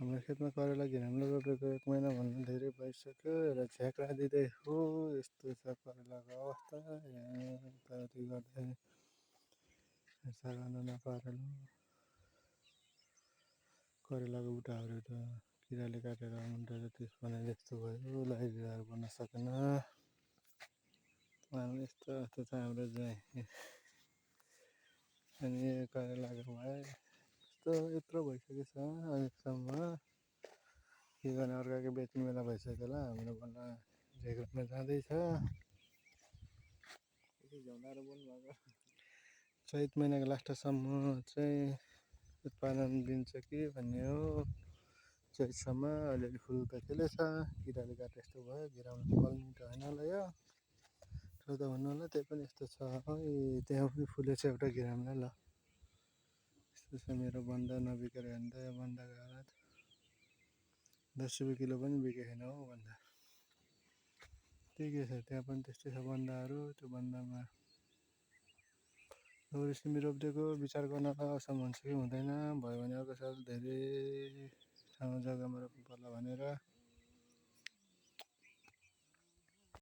हाम्रो खेतमा करेला घिर्याम्ला रोपेको 1 महिनाभन्दा धेरै भइसक्यो र झ्याक्रा दिँदै हो। यस्तो छ करेलाको अवस्था यताउति गर्दाखेरि हेरचाह गर्न नपारेलो। करेलाको बुट्टाहरू त किराले काटेर मुन्टा जति बनाए जस्तो भयो, लाइबिराहरू बन्न सकेन। यस्तो अवस्था छ हाम्रो चाहिँ। अनि यो करेलाको भयो यत्रो भइसकेछ अहिलेसम्म। के गर्ने, अर्काको बेच्ने बेला भइसक्यो होला। हाम्रो बल्ल झ्याक्रामा जाँदैछ। चैत महिनाको लास्टसम्म चाहिँ उत्पादन दिन्छ कि भन्ने हो। चैतसम्म अलिअलि फुल त खेलेछ, किराले काटे जस्तो भयो। घिराउनु फल्ने त होइन होला यो, ठुलो त भन्नु होला। त्यही पनि यस्तो छ। त्यहाँ पनि फुलेछ एउटा घिराम्ला। ल यस्तो छ मेरो बन्दा। नबिकेर हेर्नु त यो बन्दाको हालत। 10 रुपियाँ किलो पनि बिकेको छैन हौ बन्दा। के छ त्यहाँ पनि त्यस्तै छ बन्दाहरू। त्यो बन्दामा लौरी सिमी रोपिदिएको, विचार गर्न असल हुन्छ कि हुँदैन। भयो भने अर्को साल धेरै ठाउँ जग्गामा रोप्नु पर्ला भनेर।